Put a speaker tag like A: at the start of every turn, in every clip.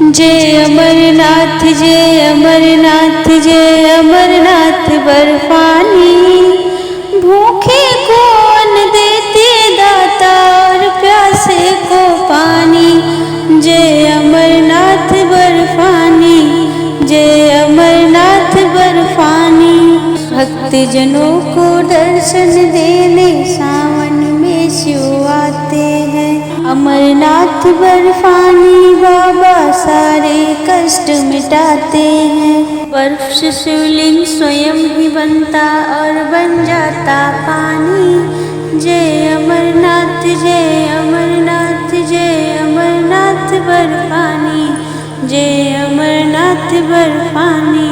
A: जय अमरनाथ जय अमरनाथ जय अमरनाथ बर्फानी। भूखे को अन्न देते दाता और प्यासे को पानी। जय अमरनाथ बर्फानी जय अमरनाथ बर्फानी। भक्तजनों को दर्शन देने सावन में शिव आते हैं। अमरनाथ बर्फानी बाबा सारे कष्ट मिटाते हैं। बर्फ से शिवलिंग स्वयं ही बनता और बन जाता पानी। जय अमरनाथ जय अमरनाथ जय अमरनाथ बर्फानी जय अमरनाथ बर्फानी।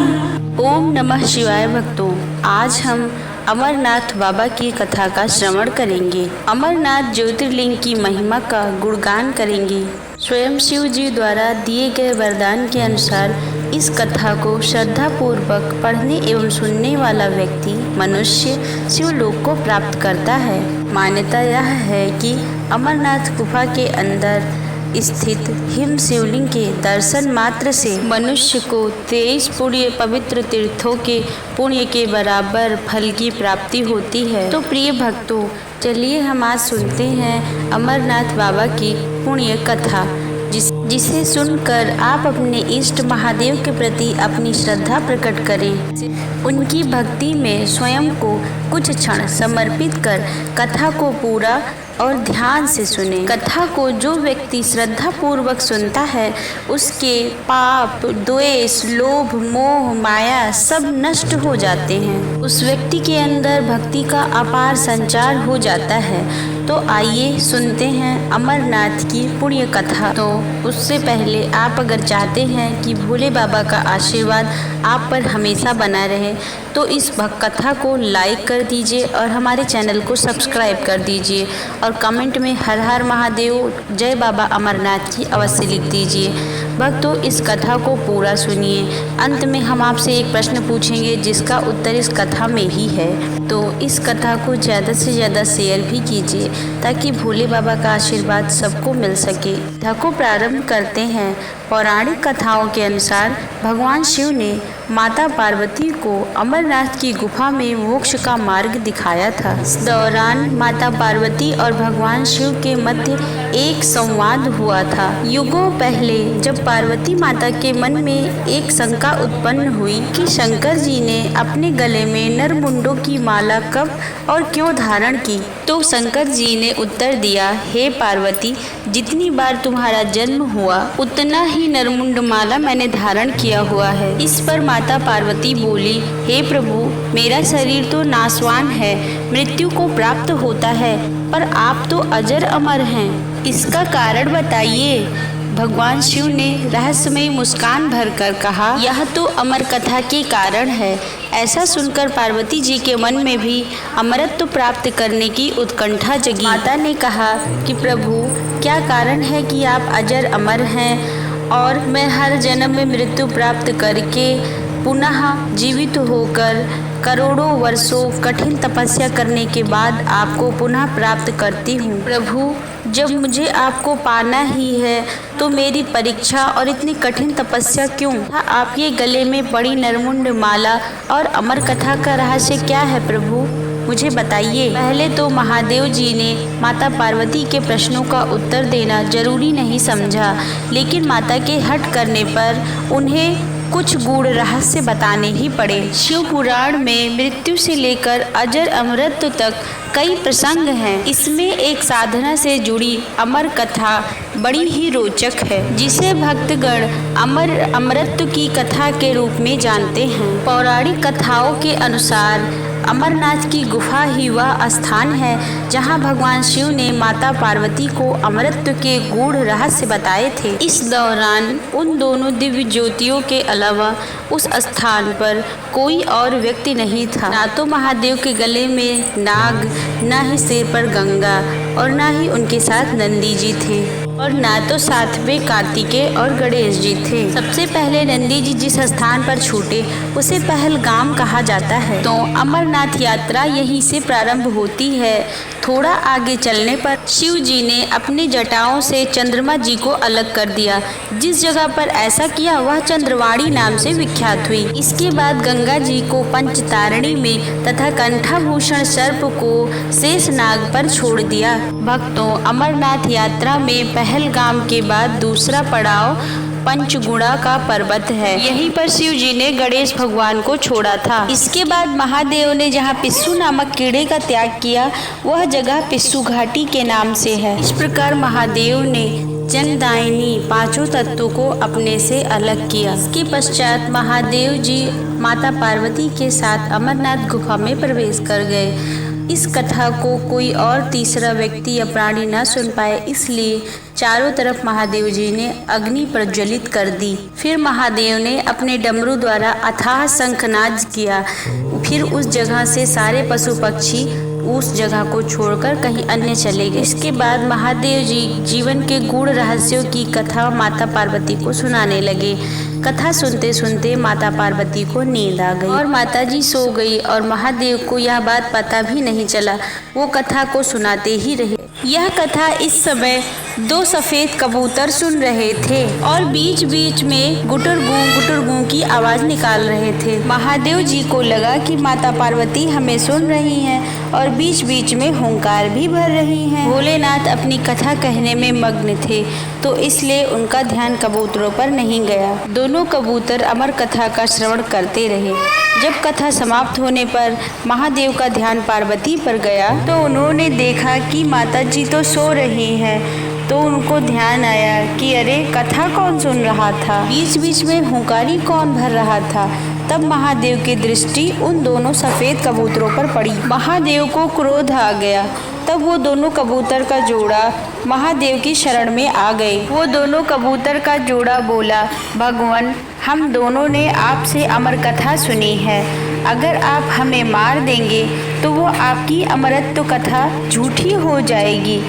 B: ओम नमः शिवाय भक्तों, आज हम अमरनाथ बाबा की कथा का श्रवण करेंगे। अमरनाथ ज्योतिर्लिंग की महिमा का गुणगान करेंगे। स्वयं शिव जी द्वारा दिए गए वरदान के अनुसार इस कथा को श्रद्धा पूर्वक पढ़ने एवं सुनने वाला व्यक्ति मनुष्य शिवलोक को प्राप्त करता है। मान्यता यह है कि अमरनाथ गुफा के अंदर स्थित हिम शिवलिंग के दर्शन मात्र से मनुष्य को 23 पुण्य पवित्र तीर्थों के पुण्य के बराबर फल की प्राप्ति होती है। तो प्रिय भक्तों, चलिए हम आज सुनते हैं अमरनाथ बाबा की पुण्य कथा, जिसे सुनकर आप अपने इष्ट महादेव के प्रति अपनी श्रद्धा प्रकट करें। उनकी भक्ति में स्वयं को कुछ क्षण समर्पित कर कथा को पूरा और ध्यान से सुने। कथा को जो व्यक्ति श्रद्धा पूर्वक सुनता है उसके पाप, द्वेष, लोभ, मोह, माया सब नष्ट हो जाते हैं। उस व्यक्ति के अंदर भक्ति का अपार संचार हो जाता है। तो आइए सुनते हैं अमरनाथ की पुण्य कथा। तो उससे पहले आप अगर चाहते हैं कि भोले बाबा का आशीर्वाद आप पर हमेशा बना रहे तो इस कथा को लाइक कर दीजिए और हमारे चैनल को सब्सक्राइब कर दीजिए और कमेंट में हर हर महादेव जय बाबा अमरनाथ की अवश्य लिख दीजिए। भक्तों, इस कथा को पूरा सुनिए। अंत में हम आपसे एक प्रश्न पूछेंगे जिसका उत्तर इस कथा में ही है। तो इस कथा को ज़्यादा से ज़्यादा शेयर भी कीजिए ताकि भोले बाबा का आशीर्वाद सबको मिल सके। कथा को प्रारंभ करते हैं। पौराणिक कथाओं के अनुसार भगवान शिव ने माता पार्वती को अमरनाथ की गुफा में मोक्ष का मार्ग दिखाया था। इस दौरान माता पार्वती और भगवान शिव के मध्य एक संवाद हुआ था। युगों पहले जब पार्वती माता के मन में एक शंका उत्पन्न हुई कि शंकर जी ने अपने गले में नरमुंडों की माला कब और क्यों धारण की, तो शंकर जी ने उत्तर दिया, हे पार्वती, जितनी बार तुम्हारा जन्म हुआ उतना ही नरमुंड माला मैंने धारण किया हुआ है। इस पर माता पार्वती बोली, हे प्रभु, मेरा शरीर तो नाशवान है, मृत्यु को प्राप्त होता है, पर आप तो अजर अमर हैं, इसका कारण बताइए। भगवान शिव ने रहस्यमय मुस्कान भरकर कहा, यह तो अमर कथा के कारण है। ऐसा सुनकर पार्वती जी के मन में भी अमरत्व प्राप्त करने की उत्कंठा जगी। माता ने कहा कि प्रभु, क्या कारण है कि आप अजर अमर हैं और मैं हर जन्म में मृत्यु प्राप्त करके पुनः जीवित होकर करोड़ों वर्षों कठिन तपस्या करने के बाद आपको पुनः प्राप्त करती हूँ। प्रभु, जब मुझे आपको पाना ही है तो मेरी परीक्षा और इतनी कठिन तपस्या क्यों? आप ये गले में पड़ी नरमुंड माला और अमर कथा का रहस्य क्या है प्रभु, मुझे बताइए। पहले तो महादेव जी ने माता पार्वती के प्रश्नों का उत्तर देना जरूरी नहीं समझा, लेकिन माता के हट करने पर उन्हें कुछ गूढ़ रहस्य बताने ही पड़े। शिव पुराण में मृत्यु से लेकर अजर अमरत्व तक कई प्रसंग हैं। इसमें एक साधना से जुड़ी अमर कथा बड़ी ही रोचक है, जिसे भक्तगण अमरत्व की कथा के रूप में जानते हैं। पौराणिक कथाओं के अनुसार अमरनाथ की गुफा ही वह स्थान है जहां भगवान शिव ने माता पार्वती को अमरत्व के गूढ़ रहस्य बताए थे। इस दौरान उन दोनों दिव्य ज्योतियों के अलावा उस स्थान पर कोई और व्यक्ति नहीं था। ना तो महादेव के गले में नाग, ना ही सिर पर गंगा और ना ही उनके साथ नंदी जी थे। और ना तो साथ में कार्तिकेय और गणेश जी थे। सबसे पहले नंदी जी जिस स्थान पर छूटे उसे पहलगाम कहा जाता है। तो अमरनाथ यात्रा यहीं से प्रारंभ होती है। थोड़ा आगे चलने पर शिव जी ने अपनी जटाओं से चंद्रमा जी को अलग कर दिया। जिस जगह पर ऐसा किया वह चंद्रवाणी नाम से विख्यात हुई। इसके बाद गंगा जी को पंचतारणी में तथा कंठाभूषण सर्प को शेषनाग पर छोड़ दिया। भक्तों, अमरनाथ यात्रा में पहलगाम के बाद दूसरा पड़ाव पंचगुणा का पर्वत है। यहीं पर शिव जी ने गणेश भगवान को छोड़ा था। इसके बाद महादेव ने जहाँ पिस्सू नामक कीड़े का त्याग किया वह जगह पिस्सू घाटी के नाम से है। इस प्रकार महादेव ने जनदायिनी पांचों तत्वों को अपने से अलग किया। इसके पश्चात महादेव जी माता पार्वती के साथ अमरनाथ गुफा में प्रवेश कर गए। इस कथा को कोई और तीसरा व्यक्ति या प्राणी न सुन पाए, इसलिए चारों तरफ महादेव जी ने अग्नि प्रज्वलित कर दी। फिर महादेव ने अपने डमरू द्वारा अथाह शंखनाद किया। फिर उस जगह से सारे पशु पक्षी उस जगह को छोड़कर कहीं अन्य चले गए। इसके बाद महादेव जी जीवन के गूढ़ रहस्यों की कथा माता पार्वती को सुनाने लगे। कथा सुनते सुनते माता पार्वती को नींद आ गई और माता जी सो गई और महादेव को यह बात पता भी नहीं चला। वो कथा को सुनाते ही रहे। यह कथा इस समय दो सफेद कबूतर सुन रहे थे और बीच बीच में गुटर गूं की आवाज निकाल रहे थे। महादेव जी को लगा कि माता पार्वती हमें सुन रही हैं और बीच बीच में हुंकार भी भर रही हैं। भोलेनाथ अपनी कथा कहने में मग्न थे, तो इसलिए उनका ध्यान कबूतरों पर नहीं गया। दोनों कबूतर अमर कथा का श्रवण करते रहे। जब कथा समाप्त होने पर महादेव का ध्यान पार्वती पर गया तो उन्होंने देखा कि माता जी तो सो रही हैं। तो उनको ध्यान आया कि अरे कथा कौन सुन रहा था, बीच बीच में हुंकारी कौन भर रहा था। तब महादेव की दृष्टि उन दोनों सफेद कबूतरों पर पड़ी। महादेव को क्रोध आ गया। तब वो दोनों कबूतर का जोड़ा महादेव की शरण में आ गए। वो दोनों कबूतर का जोड़ा बोला, भगवान, हम दोनों ने आपसे अमर कथा सुनी है। अगर आप हमें मार देंगे तो वो आपकी अमरत्व कथा झूठी हो जाएगी।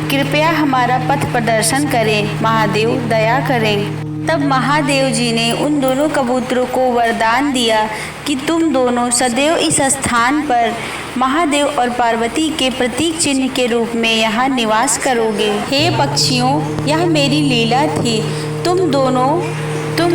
B: कृपया हमारा पथ प्रदर्शन करें, महादेव दया करें। तब महादेव जी ने उन दोनों कबूतरों को वरदान दिया कि तुम दोनों सदैव इस स्थान पर महादेव और पार्वती के प्रतीक चिन्ह के रूप में यहाँ निवास करोगे। हे पक्षियों, यह मेरी लीला थी। तुम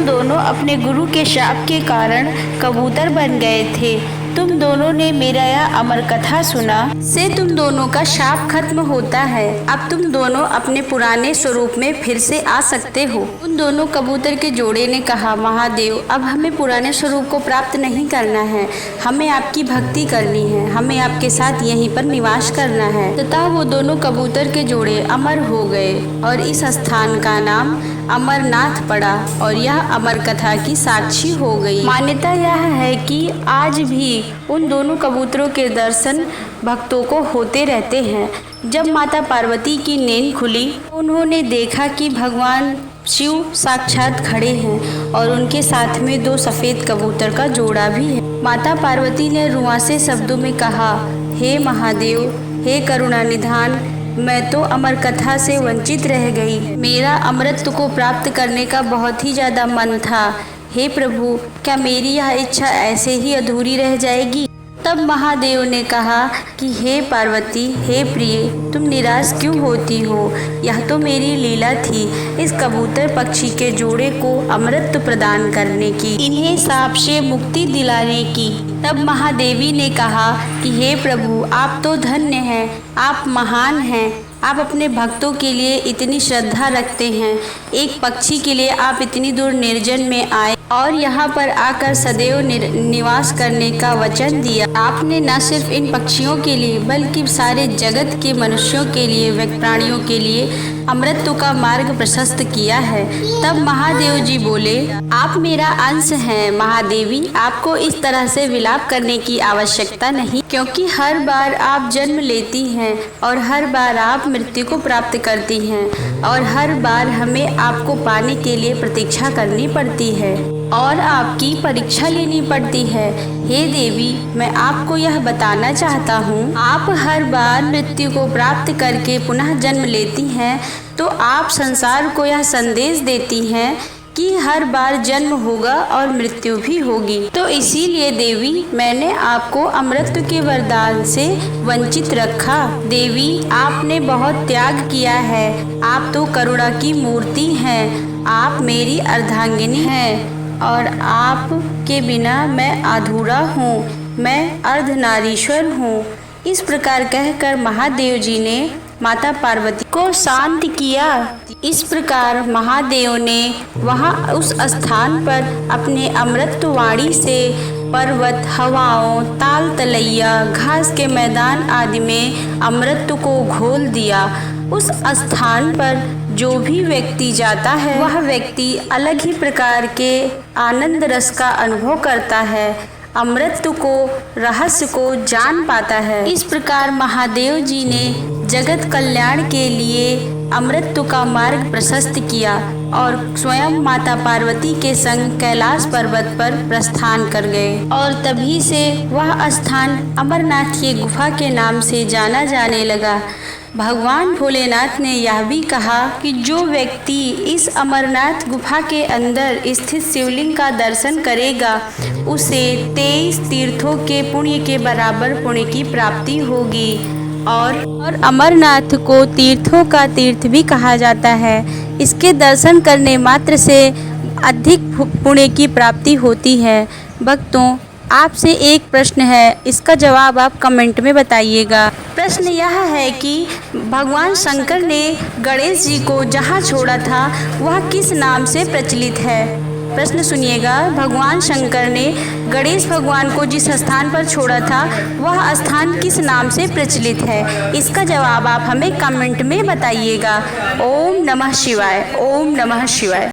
B: दोनों अपने गुरु के शाप के कारण कबूतर बन गए थे। तुम दोनों ने मेरा यह अमर कथा सुना से तुम दोनों का शाप खत्म होता है। अब तुम दोनों अपने पुराने स्वरूप में फिर से आ सकते हो। उन दोनों कबूतर के जोड़े ने कहा, महादेव, अब हमें पुराने स्वरूप को प्राप्त नहीं करना है, हमें आपकी भक्ति करनी है, हमें आपके साथ यहीं पर निवास करना है। तथा वो दोनों कबूतर के जोड़े अमर हो गए और इस स्थान का नाम अमरनाथ पड़ा और यह अमर कथा की साक्षी हो गई। मान्यता यह है कि आज भी उन दोनों कबूतरों के दर्शन भक्तों को होते रहते हैं। जब माता पार्वती की नींद खुली, उन्होंने देखा कि भगवान शिव साक्षात खड़े हैं और उनके साथ में दो सफेद कबूतर का जोड़ा भी है। माता पार्वती ने रुआंसे शब्दों में कहा, हे महादेव, हे करुणा निधान, मैं तो अमर कथा से वंचित रह गई। मेरा अमृत को प्राप्त करने का बहुत ही ज़्यादा मन था। हे प्रभु, क्या मेरी यह इच्छा ऐसे ही अधूरी रह जाएगी? तब महादेव ने कहा कि हे पार्वती, हे प्रिय, तुम निराश क्यों होती हो? यह तो मेरी लीला थी, इस कबूतर पक्षी के जोड़े को अमृत प्रदान करने की, इन्हें साप से मुक्ति दिलाने की। तब महादेवी ने कहा कि हे प्रभु, आप तो धन्य हैं, आप महान हैं, आप अपने भक्तों के लिए इतनी श्रद्धा रखते हैं। एक पक्षी के लिए आप इतनी दूर निर्जन में आए और यहाँ पर आकर सदैव निवास करने का वचन दिया। आपने न सिर्फ इन पक्षियों के लिए बल्कि सारे जगत के मनुष्यों के लिए, व्यक्ति प्राणियों के लिए अमृत का मार्ग प्रशस्त किया है। तब महादेव जी बोले, आप मेरा अंश हैं महादेवी, आपको इस तरह से विलाप करने की आवश्यकता नहीं, क्योंकि हर बार आप जन्म लेती हैं और हर बार आप मृत्यु को प्राप्त करती हैं और हर बार हमें आपको पाने के लिए प्रतीक्षा करनी पड़ती है। और आपकी परीक्षा लेनी पड़ती है। हे देवी, मैं आपको यह बताना चाहता हूँ, आप हर बार मृत्यु को प्राप्त करके पुनः जन्म लेती हैं, तो आप संसार को यह संदेश देती हैं कि हर बार जन्म होगा और मृत्यु भी होगी। तो इसीलिए देवी, मैंने आपको अमृत के वरदान से वंचित रखा। देवी, आपने बहुत त्याग किया है। आप तो करुणा की मूर्ति हैं। आप मेरी अर्धांगिनी हैं और आप के बिना मैं अधूरा हूँ। मैं अर्धनारीश्वर हूँ। इस प्रकार कहकर महादेव जी ने माता पार्वती को शांत किया। इस प्रकार महादेव ने वहाँ उस स्थान पर अपने अमृत वाणी से पर्वत, हवाओं, ताल तलैया, घास के मैदान आदि में अमृत को घोल दिया। उस स्थान पर जो भी व्यक्ति जाता है वह व्यक्ति अलग ही प्रकार के आनंद रस का अनुभव करता है, अमृत को, रहस्य को जान पाता है। इस प्रकार महादेव जी ने जगत कल्याण के लिए अमृत का मार्ग प्रशस्त किया और स्वयं माता पार्वती के संग कैलाश पर्वत पर प्रस्थान कर गए। और तभी से वह स्थान अमरनाथ की गुफा के नाम से जाना जाने लगा। भगवान भोलेनाथ ने यह भी कहा कि जो व्यक्ति इस अमरनाथ गुफा के अंदर स्थित शिवलिंग का दर्शन करेगा उसे 23 तीर्थों के पुण्य के बराबर पुण्य की प्राप्ति होगी। और अमरनाथ को तीर्थों का तीर्थ भी कहा जाता है। इसके दर्शन करने मात्र से अधिक पुण्य की प्राप्ति होती है। भक्तों, आपसे एक प्रश्न है, इसका जवाब आप कमेंट में बताइएगा। प्रश्न यह है कि भगवान शंकर ने गणेश जी को जहाँ छोड़ा था वह किस नाम से प्रचलित है? प्रश्न सुनिएगा। भगवान शंकर ने गणेश भगवान को जिस स्थान पर छोड़ा था वह स्थान किस नाम से प्रचलित है? इसका जवाब आप हमें कमेंट में बताइएगा। ओम नमः शिवाय। ओम नमः शिवाय।